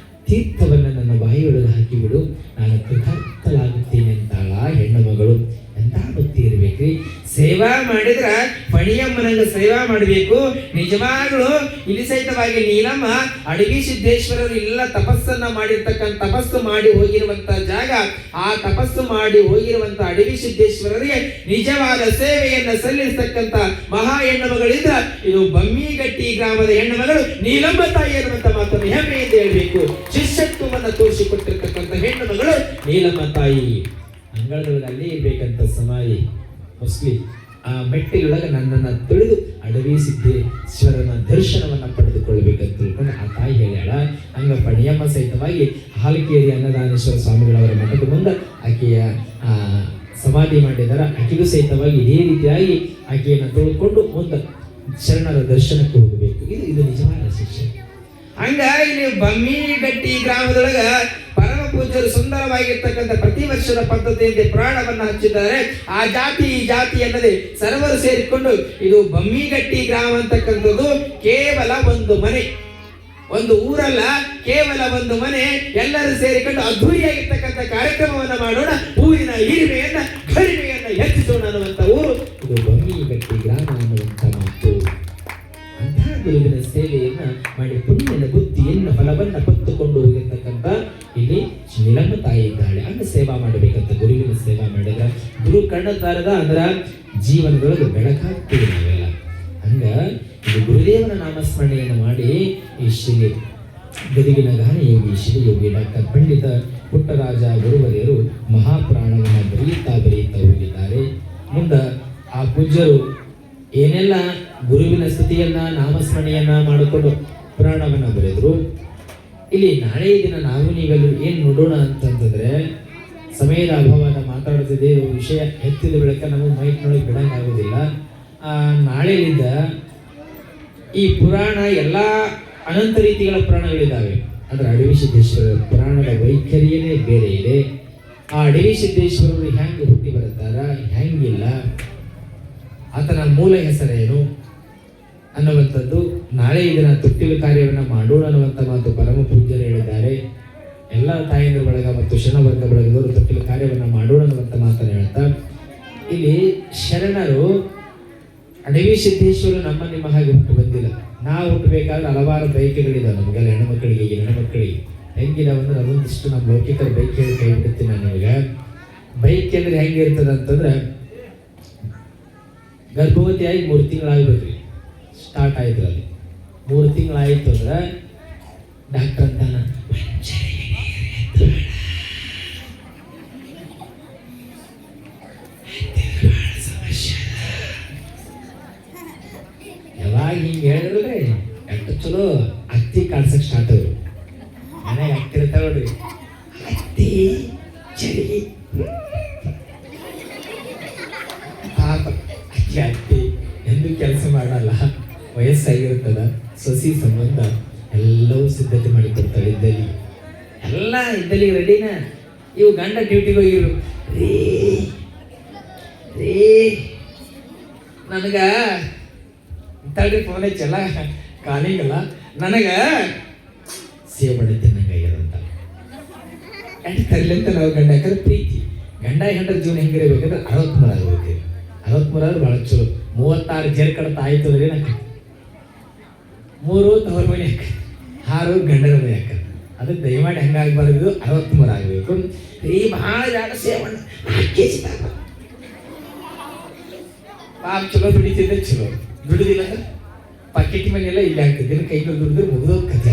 Speaker 1: ತೀರ್ಥವನ್ನ ನನ್ನ ಬಾಯಿಯೊಳಗೆ ಹಾಕಿಬಿಡು, ನಾನು ಕೃತಾರ್ಥಲಾಗುತ್ತೇನೆ ಅಂತಾಳ ಹೆಣ್ಣು ಮಗಳು. ಎಂತ ಭಕ್ತಿ ಇರ್ಬೇಕ್ರಿ. ಸೇವಾ ಮಾಡಿದ್ರ ಫಣಿಯಮ್ಮನಂಗ ನನಗೆ ಸೇವಾ ಮಾಡಬೇಕು. ನಿಜವಾಗ್ಲೂ ಇಲ್ಲಿ ಸಹಿತವಾಗಿ ನೀಲಮ್ಮ ಅಡವಿ ಸಿದ್ದೇಶ್ವರರು ಇಲ್ಲ ತಪಸ್ಸನ್ನ ಮಾಡಿರ್ತಕ್ಕಂಥ ತಪಸ್ಸು ಮಾಡಿ ಹೋಗಿರುವಂತ ಜಾಗ. ಆ ತಪಸ್ಸು ಮಾಡಿ ಹೋಗಿರುವಂತ ಅಡವಿ ಸಿದ್ದೇಶ್ವರರಿಗೆ ನಿಜವಾದ ಸೇವೆಯನ್ನ ಸಲ್ಲಿಸತಕ್ಕಂತ ಮಹಾ ಹೆಣ್ಣುಮಗಳಿಂದ ಇದು ಬಮ್ಮಿಗಟ್ಟಿ ಗ್ರಾಮದ ಹೆಣ್ಣುಮಗಳು ನೀಲಮ್ಮ ತಾಯಿ ಅನ್ನುವಂತ ಮಾತನ್ನು ಹೆಮ್ಮೆಯಿಂದ ಹೇಳಬೇಕು. ಶಿಷ್ಯತ್ವವನ್ನು ತೋರಿಸಿಕೊಟ್ಟಿರ್ತಕ್ಕಂಥ ಹೆಣ್ಣು ಮಗಳು ನೀಲಮ್ಮ ತಾಯಿ. ಅಂಗಳದೊಳಗೆ ಅಲ್ಲೇ ಇರ್ಬೇಕಂತ ಸಮಾಧಿ ಮುಸ್ಲಿಂ ಆ ಮೆಟ್ಟಿಲೊಳಗೆ ನನ್ನನ್ನು ತಿಳಿದು ಅಡವಿ ಸಿದ್ದೇಶ್ವರನ ದರ್ಶನವನ್ನ ಪಡೆದುಕೊಳ್ಳಬೇಕಂತ ತಿಳ್ಕೊಂಡು ಆ ತಾಯಿ ಹೇಳ್ಯಾಳ. ಹಂಗ ಪಣಿಯಮ್ಮ ಸಹಿತವಾಗಿ ಹಾಲಕೇರಿ ಅನ್ನದಾನೇಶ್ವರ ಸ್ವಾಮಿಗಳವರ ಮಠದ ಮುಂದೆ ಆಕೆಯ ಸಮಾಧಿ ಮಾಡಿದಾರ. ಆಕೆಗೂ ಸಹಿತವಾಗಿ ಇದೇ ರೀತಿಯಾಗಿ ಆಕೆಯನ್ನು ತೊಳ್ಕೊಂಡು ಮುಂದೆ ಶರಣರ ದರ್ಶನಕ್ಕೆ ಹೋಗಬೇಕು. ಇದು ನಿಜವಾದ ಶಿಕ್ಷೆ. ಹಂಗ ಇಲ್ಲಿ ಬಮ್ಮಿಗಟ್ಟಿ ಗ್ರಾಮದೊಳಗ ಪರಮ ಪೂಜ್ಯರು ಸುಂದರವಾಗಿರ್ತಕ್ಕಂಥ ಪ್ರತಿ ವರ್ಷದ ಪದ್ಧತಿಯಂತೆ ಪುರಾಣವನ್ನ ಹಚ್ಚಿದ್ದಾರೆ. ಆ ಜಾತಿ ಈ ಜಾತಿ ಅನ್ನದೆ ಸರ್ವರು ಸೇರಿಕೊಂಡು ಇದು ಬಮ್ಮಿಗಟ್ಟಿ ಗ್ರಾಮ ಅಂತಕ್ಕಂಥದ್ದು ಕೇವಲ ಒಂದು ಮನೆ, ಒಂದು ಊರಲ್ಲ, ಕೇವಲ ಒಂದು ಮನೆ. ಎಲ್ಲರೂ ಸೇರಿಕೊಂಡು ಅದ್ಧೂರಿಯಾಗಿರ್ತಕ್ಕಂಥ ಕಾರ್ಯಕ್ರಮವನ್ನ ಮಾಡೋಣ, ಊರಿನ ಹಿರಿಮೆಯನ್ನ ಕಡಿಮೆಯನ್ನ ಹೆಚ್ಚಿಸೋಣ ಅನ್ನುವಂಥ ಊರು ಇದು ಬಮ್ಮಿಗಟ್ಟಿ ಗ್ರಾಮ ಅನ್ನುವಂಥ ಮಾತು. ಅಂತಹ ಗುರುವಿನ ಸೇವೆಯನ್ನ ಮಾಡಿ ಪುಣ್ಯನ ಬುದ್ಧಿಯನ್ನು ಫಲವನ್ನ ಹೊತ್ತುಕೊಂಡು ಹೋಗಿರ್ತಕ್ಕಂಥ ಇಲ್ಲಿ ನೀಲಮ್ಮ ತಾಯಿ ಇದ್ದಾಳೆ. ಹಂಗ ಸೇವಾ ಮಾಡಬೇಕಂತ ಗುರುವಿನ ಸೇವಾ ಮಾಡಿದ್ರ ಗುರು ಕಣ್ಣ ತಾರದ ಅಂದ್ರ ಜೀವನದೊಳಗೆ ಬೆಳಕಾಗ್ತೀವಿ ನಾವೆಲ್ಲ. ಹಂಗ ಇದು ಗುರುದೇವನ ನಾಮಸ್ಮರಣೆಯನ್ನು ಮಾಡಿ ಈ ಶ್ರೀ ಗದಗಿನ ಗಾನಯೋಗಿ ಶಿವಯೋಗಿ ಡಾಕ್ಟರ್ ಪಂಡಿತ ಪುಟ್ಟರಾಜ ಗುರುವರಿಯರು ಮಹಾಪುರಾಣವನ್ನು ಬರೆಯುತ್ತಾ ಹೋಗಿದ್ದಾರೆ. ಮುಂದ ಆ ಪೂಜ್ಯರು ಏನೆಲ್ಲ ಗುರುವಿನ ಸ್ತುತಿಯನ್ನ ನಾಮಸ್ಮರಣೆಯನ್ನ ಮಾಡಿಕೊಂಡು ಪುರಾಣವನ್ನ ಬರೆದ್ರು. ಇಲ್ಲಿ ನಾಳೆ ದಿನ ನಾವು ನೀವೆಲ್ಲರೂ ಏನ್ ನೋಡೋಣ ಅಂತಂತಂದ್ರೆ, ಸಮಯದ ಅಭಾವನ ಮಾತಾಡ್ತಿದ್ದೆ ವಿಷಯ ಎತ್ತಿದ ಬೆಳಕ ನಮಗೆ ಮೈಕ್ನೊಳಗೆ ಬಿಡಂಗಾಗೋದಿಲ್ಲ. ನಾಳೆಯಿಂದ ಈ ಪುರಾಣ ಎಲ್ಲ ಅನಂತ ರೀತಿಗಳ ಪುರಾಣಗಳಿದ್ದಾವೆ. ಅದರ ಅಡವಿ ಸಿದ್ದೇಶ್ವರ ಪುರಾಣದ ವೈಖರಿಯೇ ಬೇರೆ ಇದೆ. ಆ ಅಡವಿ ಸಿದ್ದೇಶ್ವರರು ಹೆಂಗೆ ಹುಟ್ಟಿ ಬರುತ್ತಾರ, ಹೆಂಗಿಲ್ಲ, ಆತನ ಮೂಲ ಹೆಸರೇನು ಅನ್ನುವಂಥದ್ದು ನಾಳೆ ಇದನ್ನ ತೊಟ್ಟಿಲು ಕಾರ್ಯವನ್ನು ಮಾಡೋಣ ಅನ್ನುವಂಥ ಮಾತು ಪರಮ ಪೂಜ್ಯರು ಹೇಳಿದ್ದಾರೆ. ಎಲ್ಲ ತಾಯಂದ್ರ ಬಳಗ ಮತ್ತು ಶರಣವರ್ಗ ಬಳಗದವರು ತೊಟ್ಟಿಲು ಕಾರ್ಯವನ್ನು ಮಾಡೋಣ ಅನ್ನುವಂಥ ಮಾತನ್ನು ಹೇಳ್ತಾ, ಇಲ್ಲಿ ಶರಣರು ಅಡವಿ ಸಿದ್ದೇಶ್ವರು ನಮ್ಮ ನಿಮ್ಮ ಹಾಗೆ ಹುಟ್ಟು ಬಂದಿಲ್ಲ. ನಾವು ಹುಟ್ಟಬೇಕಾದ್ರೆ ಹಲವಾರು ಬಯಕೆಗಳಿದಾವೆ ನಮಗೆಲ್ಲ, ಹೆಣ್ಣುಮಕ್ಕಳಿಗೆ ಹೆಣ್ಣುಮಕ್ಕಳಿಗೆ ಹೆಂಗಿದಾವಂದ್ರೆ ಅದೊಂದಿಷ್ಟು ನಮ್ಮ ಲೌಕಿಕರ ಬೈಕ್ ಹೇಳಿ ಕೈ ಬಿಡುತ್ತೀನಿ ನಾನು ನಿಮಗೆ. ಬೈಕ್ ಅಂದ್ರೆ ಹೆಂಗಿರ್ತದೆ ಅಂತಂದ್ರೆ, ಗರ್ಭವತಿಯಾಗಿ 3 ತಿಂಗಳಾಗ್ಬೇಕ್ರಿ, ಸ್ಟಾರ್ಟ್ ಆಯ್ತು. ಅಲ್ಲಿ 3 ತಿಂಗಳಾಯಿತು ಅಂದ್ರೆ ಡಾಕ್ಟರ್ ಅಂತಾನ ಯಾವಾಗ ಹಿಂಗೆ ಹೇಳಿದ್ರೆ ಎಷ್ಟು ಚಲೋ ಅತ್ತಿ ಕಾಡ್ಸಕ್ ಸ್ಟಾರ್ಟ್ ಅವರು ಮನೆಗೆ ಆಗ್ತಿರ್ತಾವ ನೋಡ್ರಿ, ಅತ್ತಿ ಚಳಿ ಪಾಪ ಅತ್ತಿ ಎಂದು ಕೆಲಸ ಮಾಡಲ್ಲ, ವಯಸ್ಸಾಗಿರ್ತದ, ಸೊಸಿ ಸಂಬಂಧ ಎಲ್ಲವೂ ಸಿದ್ಧತೆ ಮಾಡಿ ಕೊಡ್ತಾಳೆ. ಇದ್ದಲ್ಲಿ ಎಲ್ಲ ಇದ್ದಲ್ಲಿ ರೆಡಿನ. ಇವು ಗಂಡ ಡ್ಯೂಟಿಗೆ ಹೋಗಿರು, ನನಗ ತಡ್ರಿ ಫೋನ್ ಹಚ್ಚಲ್ಲ ಕಾಲಿಗಲ್ಲ, ನನಗ ಸೇವ್ ಮಾಡಿ ತಿನ್ನಂಗಾಗ್ಯದಂತ ಯಾಕೆ ತರಲಿ ಅಂತ ನಾವು ಗಂಡ. ಯಾಕಂದ್ರೆ ಪ್ರೀತಿ ಗಂಡ ಹೆಂಡರ ಜೀವನ ಹೆಂಗಿರಬೇಕಂದ್ರೆ 63 ಆಗಬೇಕು. 63 ಆದ್ರೆ ಭಾಳ ಚಲೋ. 36 ಜೇರ್ ಕಡತ ಆಯ್ತು ಅಂದ್ರೆ ಏನಕ್ಕ 3 ತವರ ಮನೆ ಅಕ್ಕ, 6 ಗಂಡನ ಮನೆ ಅಕ್ಕ. ಅದಕ್ಕೆ ದಯಮಾಡಿ ಹಂಗಾಗಬಾರ್ದು, 63 ಆಗಬೇಕು. ಈ ಭಾಳ ಜಾಗ ಸೇವಣ್ಣ ಪಾಪ ಚಲೋ ದುಡಿತಿದ್ದೆ, ಚಲೋ ದುಡಿದಿಲ್ಲ ಅಂದ್ರೆ ಪಾಕೆಟ್ ಮನೆಯೆಲ್ಲ ಇಲ್ಲಿ ಆಗ್ತಿದ್ದೆ, ಕೈಗಳು ದುಡಿದ್ರೆ ಮುಗಿದೋದು ಕಚ್ಚ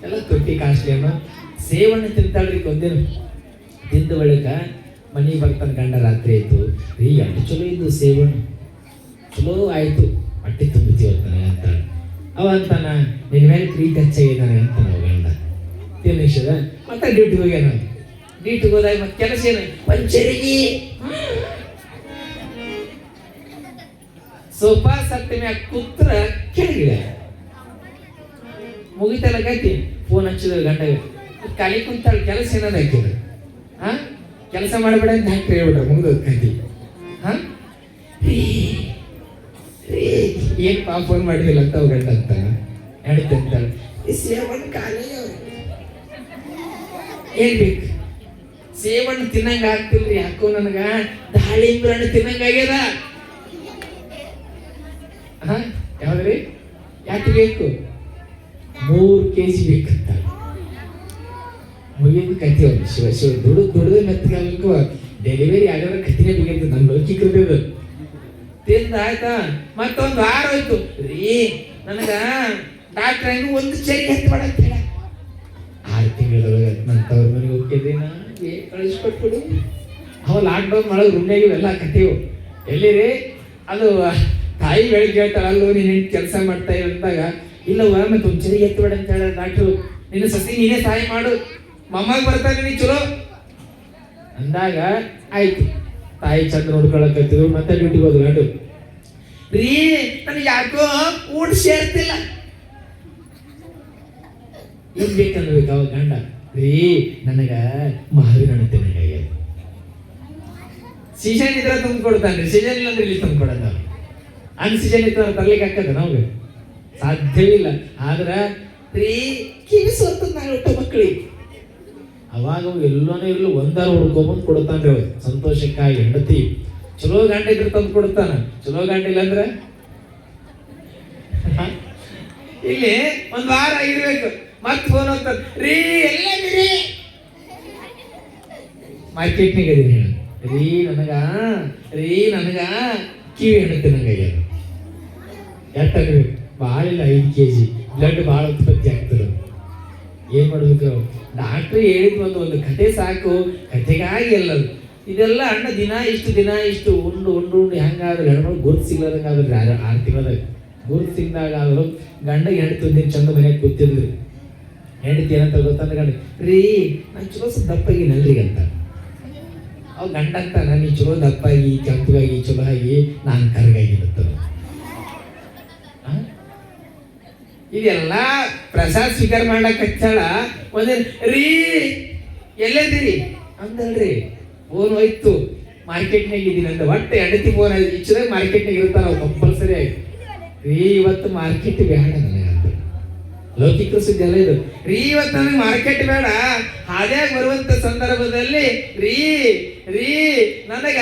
Speaker 1: ಎಲ್ಲ ತೊಟ್ಟಿ ಕಾಸ್ಟ್ಲಿ ಅನ್ನೋ ಸೇವಣ್ಣೆ ತಿಂತಾಳ್ರಿ. ಒಂದಿನ ತಿಂದ ಬಳಿಕ ಮನೆಗೆ ಬರ್ತಾನೆ ಗಂಡ. ರಾತ್ರಿ ಆಯ್ತು ರೀ, ಎಷ್ಟು ಚಲೋ ಇದ್ದು ಸೇವಣ್ಣ, ಚಲೋ ಆಯ್ತು, ಹೊಟ್ಟೆ ತುಂಬುತ್ತೀವತ್ತಾನೆ ಅಂತ ಅವ ಅಂತಾನ, ನಿನ್ನ ಮೇಲೆ ಪ್ರೀತಿ ಹೆಚ್ಚಾಗಿದ್ದಾನೆ ಅಂತ ನಾವು ಗಂಡ ತಿನ್ನಿಸದ. ಮತ್ತೆ ಡ್ಯೂಟಿಗೆ ಹೋಗ್ಯಾನ. ಡ್ಯೂಟಿಗೆ ಹೋದಾಗ ಮತ್ತೆ ಕೆಲಸ ಏನು, ಪಂಚರಿಗೆ ಸೋಫಾ ಸತ್ತ ಮ್ಯಾಗ ಕೂತ್ರ ಕೆಳಗಿದೆ ಮುಗಿತಲ್ಲ ಗತಿ. ಫೋನ್ ಹಚ್ಚಿದ್ರೆ ಗಂಡಗೆ ಖಾಲಿ ಕುಂತಾಳ, ಕೆಲಸ ಏನದ ಹಾಕಿದ್ರು, ಕೆಲಸ ಮಾಡಬೇಡ ಅಂತ ಹಾಕಿ ಹೇಳ್ಬಿಟ್ರ, ಮುಗಿದೋದ್ ಕತಿ. ಏನ್ ಪಾ ಫೋನ್ ಮಾಡಿದಿಲ್ಲ ಅಂತ ಅವ್ ಗಂಡ ಅಂತ ಹೇಳ್ತಿರ್ತಾಳೆ. ಏನ್ ಬೇಕು, ಸೇವಣ್ಣು ತಿನ್ನಂಗ ಆಗ್ತಿಲ್ರಿ, ಯಾಕೋ ನನಗ ದಾಳಿಂಬ್ರ ಹಣ್ಣು ತಿನ್ನಂಗ ಆಗ್ಯದ ಯಾವ್ದ್ರಿ? ಯಾಕೆ ಬೇಕು? 3 kg ಬೇಕಂತ. ಮುಗಿದ ಕತ್ತಿ ಅವ್ರು ಶಿವ ದುಡಿದು ಮೆತ್ತಗಾಗಲಿಕ್ಕೂ ಡೆಲಿವರಿ ಆಗೋದ್ರ ಕತ್ತಿನೇ ಬೇಕಂತ ನಮ್ಮ ಲೌಕಿಕರದ್ದು. ತಿಂದ ಆಯ್ತಾ, ಮತ್ತೊಂದು ವಾರ ಹೋಯ್ತು. ರೀ ನನಗ ಡಾಕ್ಟ್ರ್ ಹೆಂಗ ಒಂದು ಚರಿಗೆ ಹತ್ತಿ ಮಾಡಂತ ಹೇಳ. 6 ತಿಂಗಳೊಳಗೆ ನನ್ನ ತವ್ರ ಮನೆಗೆ ಹೋಗ್ತಿದ್ದೆ ನಾ, ಕಳಿಸ್ಕೊಟ್ಬಿಡು. ಅವ ಲಾಕ್ಡೌನ್ ಮಾಡೋ ರೂಮ್ನಾಗ ಇವೆಲ್ಲ ಕತ್ತೀವು. ಎಲ್ಲಿರಿ ಅದು ತಾಯಿ ಬೆಳಿಗ್ಗೆ ಹೇಳ್ತಾಳೆ, ಅಲ್ಲೋ ನೀನು ಕೆಲಸ ಮಾಡ್ತಾ ಇದ್ದಾಗ, ಇಲ್ಲವ ಮತ್ತೆ ಒಂದು ಚರಿಗೆ ಎತ್ತಿ ಬೇಡ ಅಂತ ಹೇಳ ಡಾಕ್ಟ್ರು. ನಿನ್ನ ಸಸಿ ನೀನೇ ಸಹಾಯ ಮಾಡು, ಮಮ್ಮಗೆ ಬರ್ತಾನೆ ನೀ ಚಲೋ ಅಂದಾಗ ಆಯ್ತು. ತಾಯಿ ಚಂದ ನೋಡ್ಕೊಳಕತ್ತಿದ್ರು. ಮತ್ತೆ ಡ್ಯೂಟಿಗೆ ಹೋದ್ರು. ಗಂಡು ರೀ ನನಗೆ ಯಾಕೋ ಊಟ ಸೇರ್ತಿಲ್ಲ. ಏನ್ ಬೇಕನ್ಬೇಕು ಅವಾಗ ಗಂಡ? ರೀ ನನಗ ಮಾವಿನ ಹಣ್ಣು ತಿನ್ನಂಗಾಗ್ಯದ. ಸೀಸನ್ ಇದ್ರೆ ತಂದು ಕೊಡ್ತಾನ್ರಿ, ಸೀಸನ್ ಇಲ್ಲ ಅಂದ್ರೆ ಇಲ್ಲಿ ತಂದು ಕೊಡೋದ. ಅನ್ ಸೀಸನ್ ಇತ್ತು ತರ್ಲಿಕ್ಕೆ ಹಾಕದ ನಮ್ಗೆ ಸಾಧ್ಯವಿಲ್ಲ. ಆದ್ರ ರೀ ಕಿವಿ ಸೋರ್ತದ ನಾನು ಊಟ ಮಕ್ಕಳಿಗೆ. ಅವಾಗ ಎಲ್ಲೋನೇ ಇರ್ಲಿ ಒಂದಾರು ಹುಡ್ಕೊಂಬಂದು ಕೊಡ್ತಾನ್ರಿ. ಅವ್ರು ಸಂತೋಷಕ್ಕಾಗಿ ಹೆಂಡತಿ ಚಲೋ ಗಂಡ ಇದ್ರೆ ತಂದು ಕೊಡ್ತಾನ. ಚಲೋ ಗಂಡ ಇಲ್ಲ ಅಂದ್ರೆ ಇಲ್ಲಿ ಒಂದ್ ವಾರ ಇರ್ಬೇಕು. ಮತ್ ಫೋನ್ ಹೋಗ್ತಾರ, ರೀ ಎಲ್ಲದಿರಿ? ಮಾರ್ಕೆಟ್ನಾಗ ಅದೀನಿ. ರೀ ನನಗ ಕಿವಿ ಹಣ್ಣು ತಿನ್ನಂಗಾಗ್ಯದ. ಎಷ್ಟಾಗ್ಬೇಕು? ಭಾಳ ಇಲ್ಲ, 5 kg. ಬ್ಲಡ್ ಭಾಳ ಉತ್ಪತ್ತಿ ಆಗ್ತದೆ. ಏನ್ ಮಾಡ್ಬೇಕು? ಡಾಕ್ಟ್ರು ಹೇಳಿದ್ ಒಂದು ಕತೆ ಸಾಕು, ಕತೆಗಾಗಿ ಎಲ್ಲದು. ಇದೆಲ್ಲ ಅಣ್ಣ ದಿನ ಇಷ್ಟು ಉಂಡು ಹೆಂಗಾದ್ರೆ ಹೆಣ್ಮಕ್ಳು ಗುರುತು ಸಿಗ್ಲಾರಂಗ ಆದ್ರೆ 6 ತಿಂಗಳದಾಗ ಗುರುತು ಸಿಗ್ದಾಗ ಆದ್ರು ಗಂಡಗೆ ಹೆಂಡತಿ ಒಂದಿನ ಚಂದ ಮನೆಯಾಗ ಕೂತಿದ್ರಿ. ಹೆಂಡತಿ ಏನಂತ ಗೊತ್ತಂದ ಗಂಡ, ರೀ ನಾನು ಚಲೋ ದಪ್ಪಾಗಿನಲ್ರಿ ಅಂತ. ಅವ್ ಗಂಡ ಅಂತ ನಾನು ಚಲೋ ದಪ್ಪಾಗಿ ಕೆಂಪಗಾಗಿ ಚಲೋ ಆಗಿ ನಾನು ಕರ್ಗಾಗಿರುತ್ತದ. ಇದೆಲ್ಲ ಪ್ರಸಾದ್ ಸ್ವೀಕಾರ ಮಾಡ್ಲಕ್ ಹಚ್ಚಾಳ. ಒಂದೇ ರೀ ಎಲ್ಲದಿರಿ ಅಂದಲ್ರಿ. ಫೋನ್ ಹೋಯ್ತು, ಮಾರ್ಕೆಟ್ನಾಗ ಇದೀನಿ ಅಂತ. ಒಟ್ಟು ಹೆಂಡತಿ ಫೋನ್ ಇಚ್ಚದಾಗ ಮಾರ್ಕೆಟ್ನಾಗ ಇರ್ತಾರ ನಾವು ಕಂಪಲ್ಸರಿ ಆಗಿ. ರೀ ಇವತ್ತು ಮಾರ್ಕೆಟ್ ಬೇಡ ನನಗೆ ಅಂತ. ಲೌಕಿಕ ಸುದ್ದಿ ಎಲ್ಲ ಇದು. ರೀ ಇವತ್ತು ನನಗೆ ಮಾರ್ಕೆಟ್ ಬೇಡ, ಹಾದ್ಯಾಗ ಬರುವಂತ ಸಂದರ್ಭದಲ್ಲಿ ರೀ ನನಗ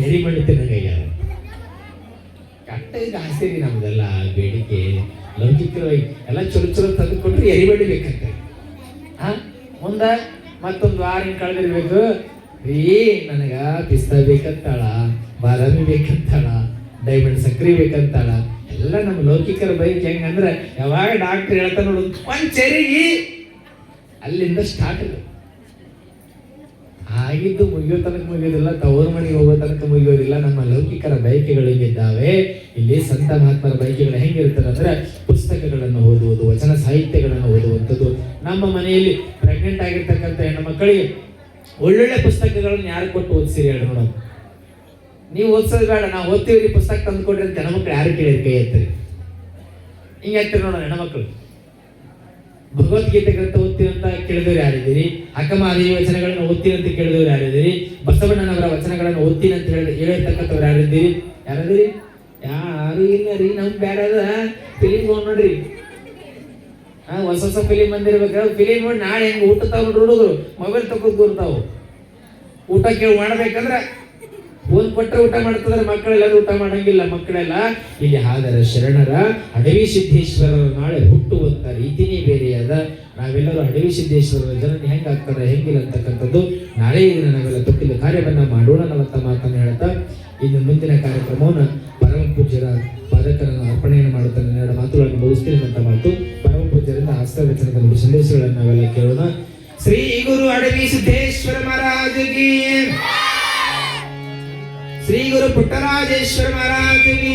Speaker 1: ಎರಿ ಮಾಡುತ್ತೇನೆ. ಕಟ್ಟ ಈಗ ಆಸೆ ರೀ ನಮ್ದೆಲ್ಲ ಬೇಡಿಕೆ. ಲೌಕಿಕರು ಎಲ್ಲ ಚಲೋ ತಂದು ಕೊಟ್ರೆ ಎರಿಬಡಿ ಬೇಕಂತ. ಮುಂದ ಮತ್ತೊಂದು ವಾರ ಹಿಂಗೆ ಕಳೆದಿರ್ಬೇಕು. ರೀ ನನಗ ಪಿಸ್ತಾ ಬೇಕಂತಾಳ, ಬಾದಾಮಿ ಬೇಕಂತಾಳ, ಡೈಮಂಡ್ ಸಕ್ರಿ ಬೇಕಂತಾಳ. ಎಲ್ಲ ನಮ್ಮ ಲೌಕಿಕರ ಬೈಕ್ ಹೆಂಗಂದ್ರೆ ಯಾವಾಗ ಡಾಕ್ಟರ್ ಹೇಳ್ತಾ ನೋಡು ಒಂದ್ ಚೆರಿಗೆ ಅಲ್ಲಿಂದ ಸ್ಟಾರ್ಟ್ ಇದೆ. ಆಗಿದ್ದು ಮುಗಿಯೋ ತನಕ ಮುಗಿಯೋದಿಲ್ಲ, ತವರ ಮನೆಗೆ ಹೋಗೋ ತನಕ ಮುಗಿಯೋದಿಲ್ಲ. ನಮ್ಮ ಲೌಕಿಕರ ಬಯಕೆಗಳು ಹೆಂಗಿದ್ದಾವೆ, ಇಲ್ಲಿ ಸಂತ ಮಹಾತ್ಮರ ಬಯಕೆಗಳು ಹೆಂಗಿರ್ತಾರೆ ಅಂದ್ರೆ ಪುಸ್ತಕಗಳನ್ನು ಓದುವುದು, ವಚನ ಸಾಹಿತ್ಯಗಳನ್ನು ಓದುವಂಥದ್ದು. ನಮ್ಮ ಮನೆಯಲ್ಲಿ ಪ್ರೆಗ್ನೆಂಟ್ ಆಗಿರ್ತಕ್ಕಂಥ ಹೆಣ್ಣು ಮಕ್ಕಳಿಗೆ ಒಳ್ಳೊಳ್ಳೆ ಪುಸ್ತಕಗಳನ್ನು ಯಾರು ಕೊಟ್ಟು ಓದಿಸಿರಿ ಹೇಳಿ ನೋಡೋಣ. ನೀವು ಓದಿಸೋದು ಬೇಡ, ನಾವು ಓದ್ತೀವ್ರಿ ಪುಸ್ತಕ ತಂದು ಕೊಡ್ರಿ ಅಂತ ಹೆಣ್ಮಕ್ಳು ಯಾರು ಕೇಳಿರಿ? ಕೈ ಎತ್ತರಿ. ಹಿಂಗೆ ಎತ್ತಿರಿ ನೋಡೋಣ. ಹೆಣ್ಮಕ್ಳು ಭಗವದ್ಗೀತೆ ಗ್ರಂಥ ಓದ್ತೀವಿ ಅಂತ ಕೇಳಿದವ್ರು ಯಾರಿದ್ದೀರಿ? ಅಕ್ಕಮಾದೇವಿ ವಚನಗಳನ್ನು ಓದ್ತೀನಿ ಅಂತ ಕೇಳಿದವ್ರು ಯಾರಿದ್ದೀರಿ? ಬಸವಣ್ಣನವರ ವಚನಗಳನ್ನು ಓದ್ತೀನಿ ಅಂತ ಹೇಳಿರ್ತಕ್ಕಂಥವ್ರು ಯಾರಿದ್ದೀರಿ? ಯಾರು ಇಲ್ಲ ರೀ. ನಮ್ಗೆ ಬೇಡ ಫಿಲಿಮ್ ನೋಡ್ರಿ. ಹೊಸ ಫಿಲಿಮ್ ಬಂದಿರ್ಬೇಕು. ಫಿಲಿಮ್ ನೋಡಿ ನಾಳೆ ಹೆಂಗೆ ಊಟ ತಾವ್ ಹುಡುಗರು ಮೊಬೈಲ್ ತಗೊಂಡು ಕೂರ್ತಾವು. ಊಟ ಕೇಳಿ ಮಾಡ್ಬೇಕಂದ್ರೆ ಫೋನ್ ಕೊಟ್ಟರೆ ಊಟ ಮಾಡ್ತದ್ರೆ ಮಕ್ಕಳೆಲ್ಲರೂ ಊಟ ಮಾಡಂಗಿಲ್ಲ. ಮಕ್ಕಳೆಲ್ಲ ಇಲ್ಲಿ ಹಾದರ ಶರಣರ ಅಡವಿ ಸಿದ್ದೇಶ್ವರರ ನಾಳೆ ಹುಟ್ಟುವಂತ ರೀತಿನೇ ಬೇರೆಯಾದ. ನಾವೆಲ್ಲರೂ ಅಡವಿ ಸಿದ್ದೇಶ್ವರರ ಜನರು ಹೆಂಗಾಗ್ತಾರೆ ಹೆಂಗಿಲ್ಲ ಅಂತಕ್ಕಂಥದ್ದು ನಾಳೆ ದಿನ ನಾವೆಲ್ಲ ತೊಟ್ಟಿದ ಕಾರ್ಯವನ್ನ ಮಾಡೋಣ ಅನ್ನುವಂಥ ಮಾತನ್ನು ಹೇಳ್ತಾ ಇನ್ನು ಮುಂದಿನ ಕಾರ್ಯಕ್ರಮವನ್ನು ಪರಮ ಪೂಜ್ಯರ ಪಾದಕರನ್ನು ಅರ್ಪಣೆಯನ್ನು ಮಾಡುತ್ತಾರೆ. 2 ಮಾತುಗಳನ್ನು ಮುಗಿಸ್ತೀನಿ ಅಂತ ಮಾತು. ಪರಮ ಪೂಜ್ಯರಿಂದ ಹಸ್ತವಚನದ 3 ಸಂದೇಶಗಳನ್ನು ನಾವೆಲ್ಲ ಕೇಳೋಣ. ಶ್ರೀ ಗುರು ಅಡವಿ ಸಿದ್ದೇಶ್ವರ ಮಹಾರಾಜಗೆ, ಶ್ರೀ ಗುರು ಪುಟ್ಟರಾಜೇಶ್ವರ ಮಹಾರಾಜಗೆ,